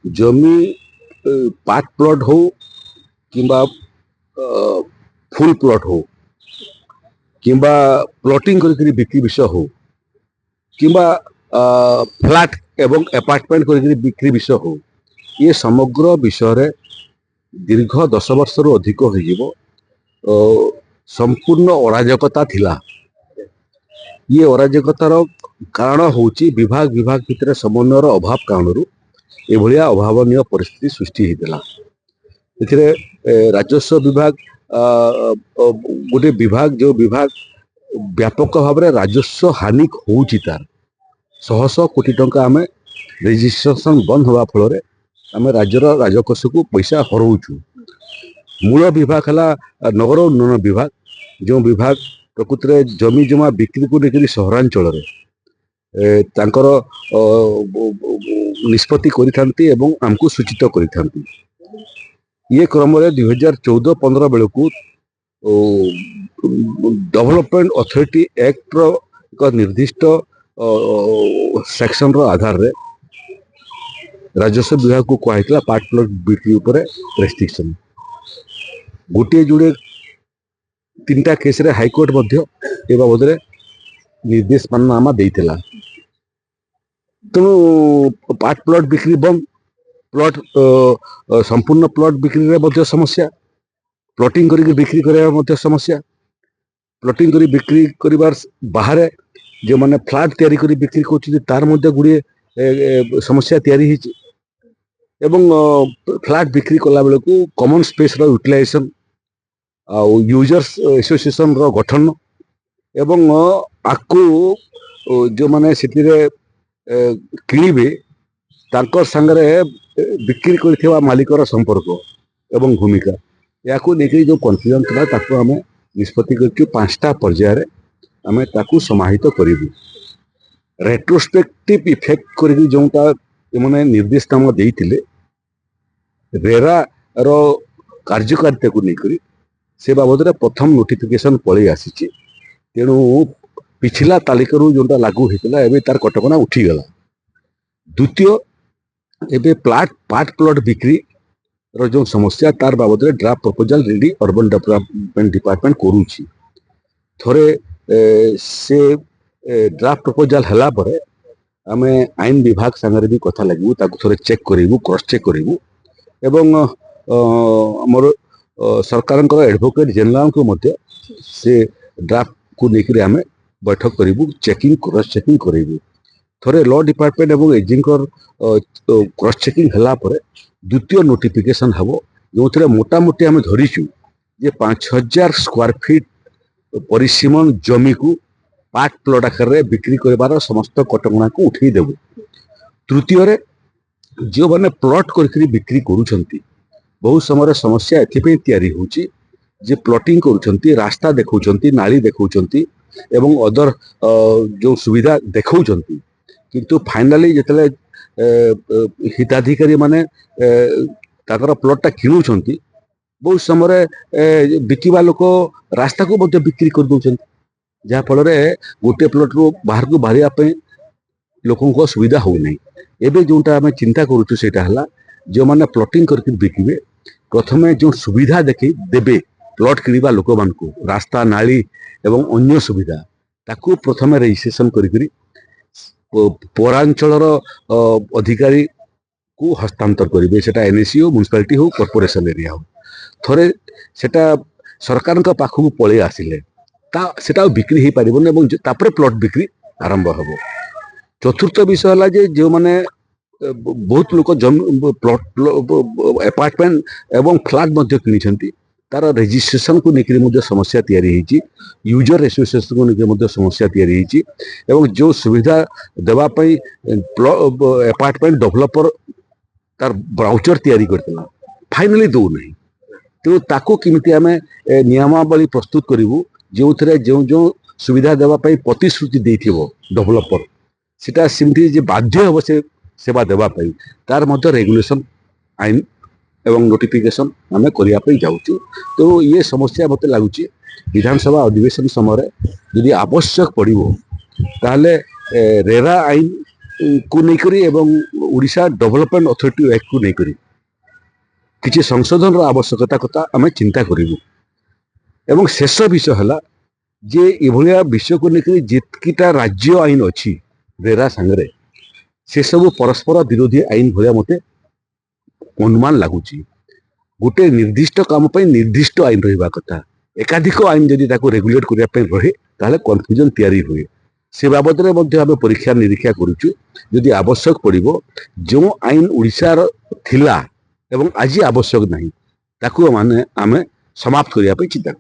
जमी part plot हो किंबा फुल प्लॉट हो किंबा प्लॉटिंग करके बिक्री विषय हो किंबा फ्लैट एवं अपार्टमेंट करके बिक्री विषय हो ये समग्र विषय दीर्घ 10 वर्ष रु अधिक हो संपूर्ण अराजकता थिला। ये अराजकतार कारण होची विभाग विभाग भितर समन्वयर अभाव कारण एभलिया अभावनीय परिस्थिति सृष्टि होता। राजस्व विभाग गोटे विभाग जो विभाग व्यापक भाव में राजस्व हानि होची तार शह शह कोटी टंका आम रेजिस्ट्रेशन बंद होगा फल आम राज्यर राजकोष को पैसा हरौचु। मूल विभाग है नगर उन्नयन विभाग जो विभाग प्रकृत में जमी जमा बिक्री को लेकर सहरांचल निष्पत्ति करिथांती एवं आमको सूचित करिथांती। ये क्रम 2014-15 बेलू डेवलपमेंट अथॉरिटी एक्ट एक निर्दिष्ट सेक्शन आधार रे राजस्व विभाग को कहला पार्ट प्लॉट बिक्री उपर रेस्ट्रिक्शन गोटे जोड़े 3टा केस रे हाईकोर्ट ए बाबद निर्देशनामा देइथिला। तेणु पार्ट प्लॉट बिक्री बंद प्लॉट संपूर्ण प्लॉट बिक्री रे समस्या प्लॉटिंग करके बिक्री करने समस्या प्लॉटिंग करी बिक्री करिवार बाहर जो माने फ्लैट तैयारी करी बिक्री करछि तार मध्ये गुड़िए समस्या तैयारी हिची एवं फ्लैट बिक्री कला बेले को कॉमन स्पेस रो यूटिलाइजेशन यूजर्स एसोसिएशन रो गठन एवं आकु जो माने सिटिरे किणिबे तांकर संगरे बिक्री करथिबा मालिकर संपर्क एवं भूमिका या को लेकर जो कन्फ्यूजन था ताको आम निष्पत्ति करके 5टा पर्याय रे आम ताकू समाहित करूँ। रेट्रोस्पेक्टिव इफेक्ट करके जोटा मैंने निर्देशनामा देइथिले रेरा रो कार्यकारिता को लेकर से बाबद प्रथम नोटिफिकेशन पलि आसी तेणु पिछला तालिका जोटा लागू होता है तार कटकणा उठीगला। द्वितीय एवं पार्ट प्लॉट बिक्री रो जो समस्या तार बाबद draft proposal ready urban development department करूची। थोड़े से ड्राफ्ट प्रपोजल हला परे आमे आईन विभाग संगे भी कथा लगू ताको थोड़े चेक करूँ क्रॉस चेक करूँ एवं मोर सरकार एडवोकेट जनरल को मध्य से ड्राफ्ट को लेकर आम बैठक करूँ चेकिंग क्रॉस चेकिंग करूँ। थोड़े लॉ डिपार्टमेंट एवं एजेंट क्रॉस चेकिंग हला परे द्वितीय नोटिफिकेशन हम जो थे मोटामोटी आम धरीचु जे 5000 स्क्वायर फीट परिसीमन जमी को पार्ट प्लॉट आकार में बिक्री कर समस्त कटकणा को उठे देबू। तृतीय जो मैंने प्लॉट कर बिक्री करुँच बहुत समय समस्या एथि होची जे प्लॉटिंग करुँच रास्ता देखा नाली देखा एवं अदर जो सुविधा देखा किंतु फाइनाली जिते हिताधिकारी माने ताकर प्लॉट टा किणुचंती बहुत समय बिकिबा लोक रास्ता को बिक्री कर दउचंती जहाँ फल गोटे प्लॉट रू बाहर को बाहर लोकों को सुविधा हो नहीं। एबे जोटा आम चिंता करूँ से जो मैंने प्लॉटिंग करके बिकिबे प्रथमे जो सुविधा देखी देबे प्लॉट किणवा लोक मान को रास्ता नाली एवं अन्य सुविधा ताकू प्रथमे रजिस्ट्रेशन करी पौरांचल अधिकारी को हस्तांतर करेंगे सेटा एनएसी हो म्युनिसिपालिटी हो कॉर्पोरेशन एरिया हो थोड़े सेटा सरकार का पाखु पलि आसिले सेटा बिक्री हो पार प्लॉट बिक्री आरंभ हम। चतुर्थ विषय है जो मैंने बहुत लोग प्लॉट अपार्टमेंट एवं फ्लैट किनी तार रेजिस्ट्रेशन को लेकर समस्या तैयारी यूजर एसोसिएशन को लेकर समस्या तैयारी एवं जो सुविधा देवाई अपार्टमेंट डेवलपर तार ब्राउचर तैयारी करता फाइनाली दौ नहीं तेणु ताको किमिति आमे नियमावली प्रस्तुत करूँ जो थे जो जो सुविधा देवाई प्रतिश्रुति देथिबो डेवलपर सेटा सिमती जे बाध्य हम से सेवा देवाई तार मध्य रेगुलेशन आईन एवं नोटिफिकेशन आम करने जाऊँ। तो ये समस्या मत लगुच विधानसभा अधिवेशन समय यदि आवश्यक पड़ो ताहले रेरा आईन को लेकर एवं ओडिशा डेवलपमेंट अथॉरिटी एक्ट को लेकर किसी संशोधन आवश्यकता कथा आम चिंता करूँ एवं शेष विषय है जे एभलिया विषय को लेकर जितकीटा राज्य आईन अच्छी रेरा सांगरे से सब परस्पर विरोधी आईन भाया मते अनुमान लगुच गोटे निर्दिष्ट काम निर्दिष्ट आईन रहा कथा एकाधिक आईन जदि रेगुलेट करने रहे ताहले कन्फ्यूजन तैयारी हुए से बाबद में आम परीक्षा निरीक्षा करुचु जदि आवश्यक पड़ो जो आईन ओडिशार थिला एवं आज आवश्यक नहीं ताकू माने आमे समाप्त करने चिंता